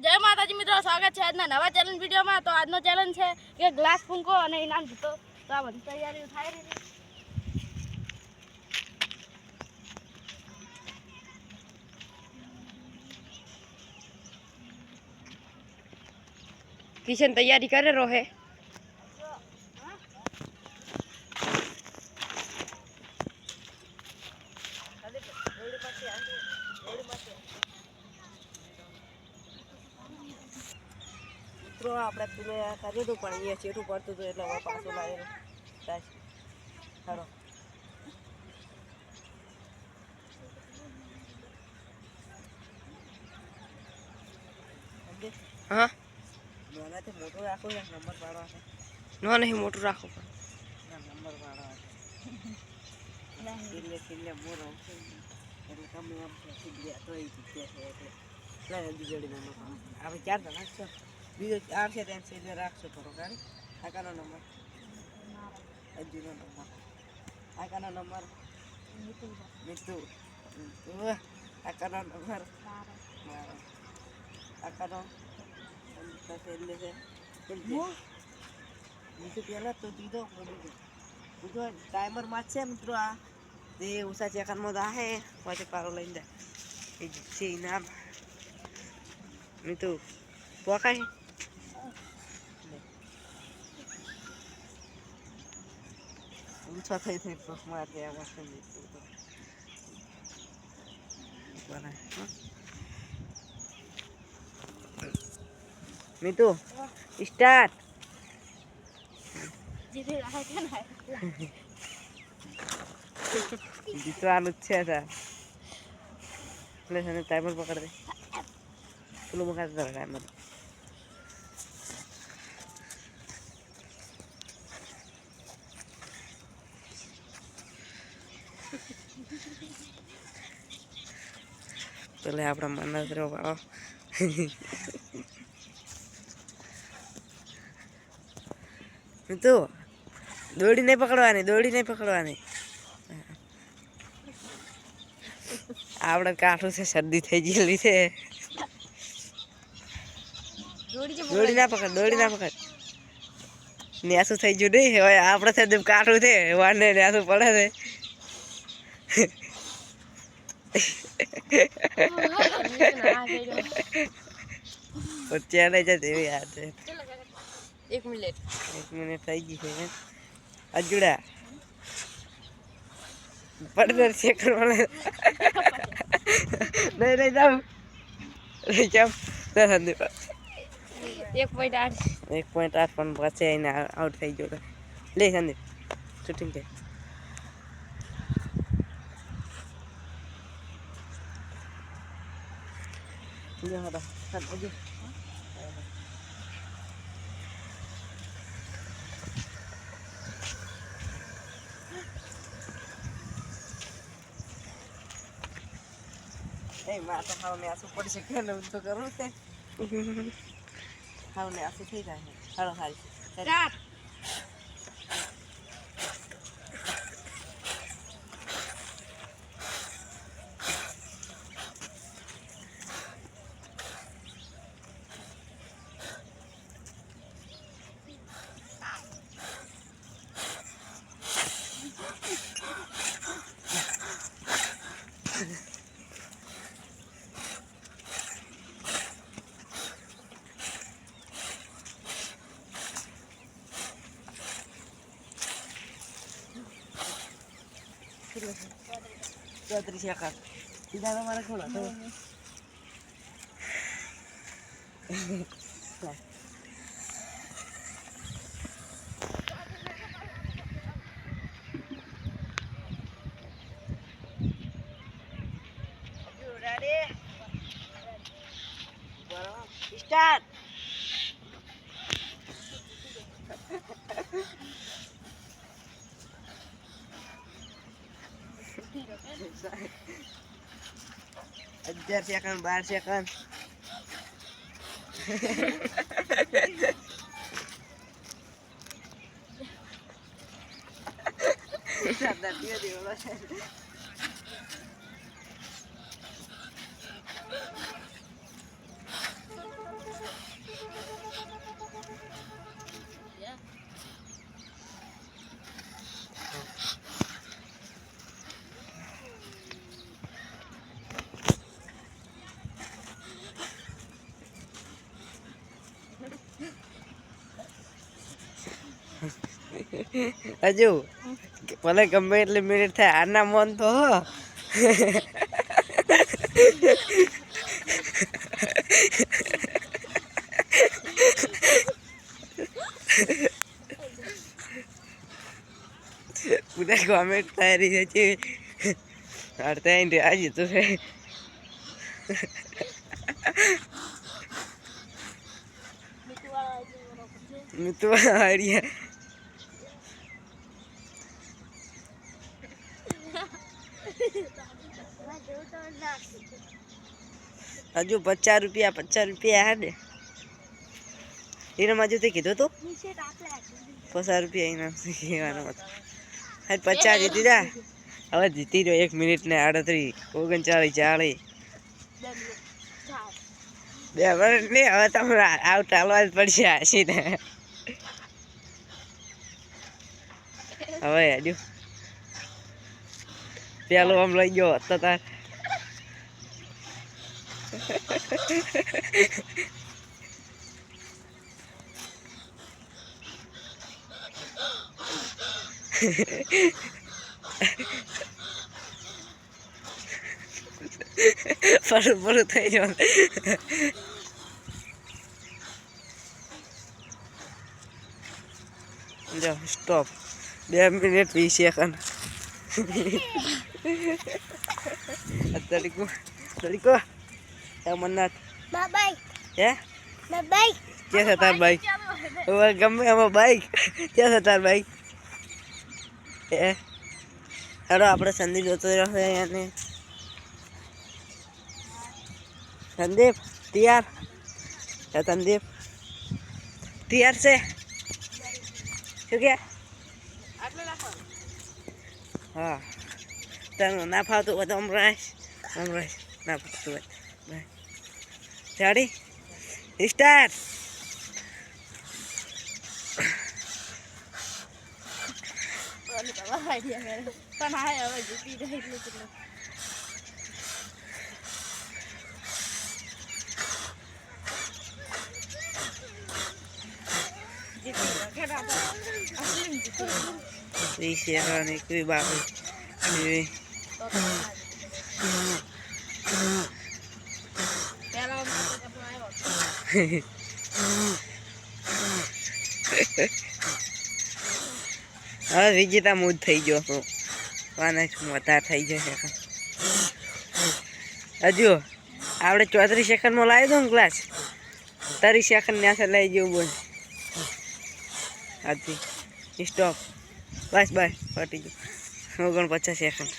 જય માતાજી મિત્રો, સ્વાગત છે આજના નવા ચેલેન્જ વિડીયોમાં। તો આજનો ચેલેન્જ છે કે ગ્લાસ ફૂંકો અને ઇનામ જીતો। તો આ બધી તૈયારીઓ થાય રહી છે। किशन तैयारी करे रो है। મિત્રો આપણે પેલે કર્યું હતું પણ એ ચેટું પડતું હતું એટલે હવે પાછું લાવેલું હાલો હા નાનાથી મોટું રાખો છે નંબર પાડવા છે ના નહીં મોટું રાખો પણ નંબર પાડવા છે એટલે મોર આવશે એટલે તમે આમ તો એ જીત્યા છે એટલે જોડી નંબર આપણે 4 જણા છો બીજો આવશે ત્યાં છેલ્લે રાખશો થોડો ગાડી આકાનો નંબર અજુનો નંબર આકાનો નંબર મિતુ આકાનો નંબર આકાનો છેલ્લે છે બીજું પહેલાં તો દીધો બીજો ટાઈમર માં છે મિત્રો આ જે ઉષા ચેકરમાં આવે પછી પારો લઈને જાય એ છે ઇનામ મિતુ પોકાય ઊંચા થઈ થઈ પ્રશ્નમાં ત્યાં વસ્તુ મિતુ સ્ટાર્ટ જીતવાનું જ છે એટલે છે ટાઈમર પકડ દે પેલું મકાન ટાઈમર પેલે આપણા મનસ વાળો તો દોડી નહીં પકડવાની આપણે કાઠું છે શરદી થઈ ગયેલી છે દોડી ના પકડ ન્યાસું થઈ ગયું નહીં હવે આપણે છે કાઠું છે વાને ન્યાસું પડે છે ચેલેન્જ જ એવી યાદ છે 1 મિનિટ થઈ ગઈ છે અજુડા પડદર ચેક કરવાના નહીં જાઉં કેમ સંદીપ 1.8 પણ પછી એને આઉટ થઈ ગયો લે સંદીપ શૂટિંગ કે મારે તો ખાવને આસું પડી શકે ને તો કરવું છે ખાવને આસું થઈ જાય સારો સારી चौधरी शेखर ज़्यादा हमारा खोला तो स्टार्ट अज्जर सेकंड 12 सेकंड दिया હજુ ભલે ગમે એટલી મિનિટ થાય આના મન તો હો ઉધર કોમેન્ટ થઈ રહી છે અડતા આજે તો છે મિતુ આઈડિયા હજુ 50 રૂપિયા હે ને એનામાં હજુ તે કીધું તું 50 રૂપિયા એના કહેવાનો હતો હા 50 જીતી જા હવે જીતી રહ્યો 1 મિનિટ ને 38 39 40 2 મિનિટ નહીં હવે તમે આઉટ ચાલવા જ પડશે હસીને હવે હજુ પેલો આમ લઈ ગયો તો તાર ફરું થઈ જવાનું જો સ્ટોપ 2 મિનિટ 20 સેકન્ડ તરીકો મન્નાથ બાય હે બાય ક્યાં છે તાર બાઈક હવે ગમે એમાં બાઈક ક્યાં છે તાર બાઈક એ હેડો આપણે સંદીપ જોતો રહ્યો છે અહીંયા સંદીપ તૈયાર સંદીપ તૈયાર છે શું કે હા તને ના ફાવતું હોય તો અમરાશ ના ફાવતું હોય રેડી સ્ટાર્ટ પણ હા હવે જીતી જાય એટલે કોઈ બાકી હવે વિજેતા મૂડ થઈ ગયો હું વધારે થઈ જશે હજુ આપણે 34 સેકન્ડમાં લાવી દઉં ક્લાસ 30 સેકન્ડ ત્યાં લઈ જવું બોલ હાથી સ્ટોપ બસ પટી ગયું 49 સેકન્ડ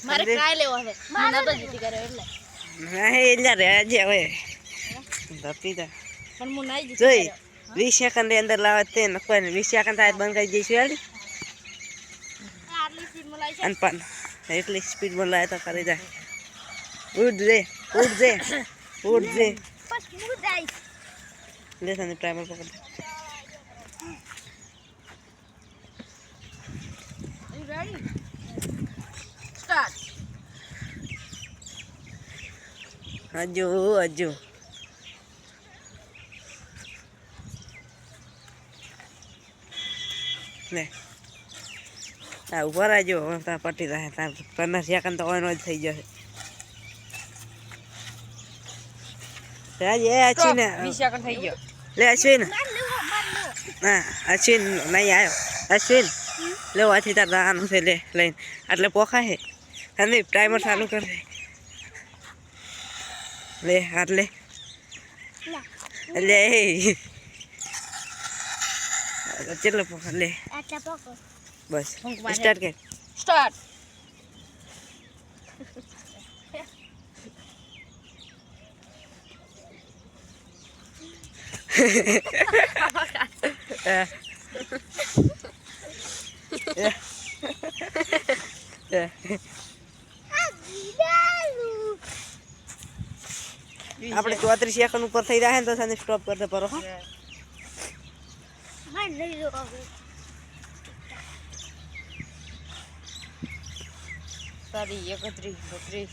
મારે કાય લેવો હવે મને તો જીતી કર્યો એટલે ના એટલે રહેજે હવે ધપીતા પણ હું નહીં જીતી જોઈ કર્યો 20 સેકન્ડ ની અંદર લાવત તે નકોય ને 20 સેકન્ડ થાય બંધ કરી જઈશું યાર આટલી સ્પીડમાં લાવી છે અને પણ એટલી સ્પીડમાં લાવે તો કરી જાય ઉડ જે બસ હું જઈશ લે તને ટાઈમર પકડ ready start હજુ લે આ ઉપર આવજો ત્યાં પટી જાય ત્યાં 15 સેકન્ડ તો ઓન જ થઈ જશે રાજ એ અશ્વિન 20 સેકન્ડ થઈ ગયો લે અશ્વિન હા અશ્વિન નહીં આવ્યો અશ્વિન લે વાથી તાર દાવાનું છે લે લઈને એટલે પોખા હે અને ટાઈમર ચાલુ કર દે લે આટલે લે ચેટલો પોખા લે આટલા પોકો બસ સ્ટાર્ટ કર સ્ટાર્ટ આપણે 34 સેકન્ડ ઉપર થઈ જાય ને તો સાને સ્ટોપ કરી દે પરો સારી 31 32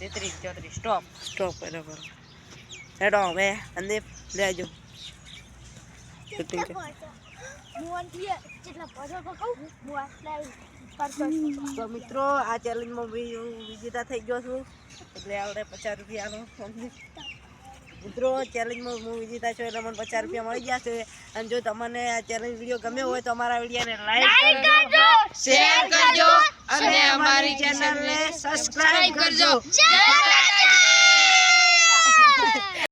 33 34 સ્ટોપ સ્ટોપ કરો કરો હેડો હવે અને લેજો શૂટિંગ મુવાન થી જેટલા પૈસા તો કહું હું આટલા કરતો તો મિત્રો આ ચેલેન્જમાં હું વિજેતા થઈ ગયો છું એટલે આપણે 50 રૂપિયાનો મિત્રો ચેલેન્જમાં હું વિજેતા છું એટલે મને 50 રૂપિયા મળી ગયા છે અને જો તમને આ ચેલેન્જ વિડીયો ગમ્યો હોય તો અમારા વિડીયોને લાઈક કરજો શેર કરજો અને અમારી ચેનલને સબસ્ક્રાઇબ કરજો. જય માતાજી.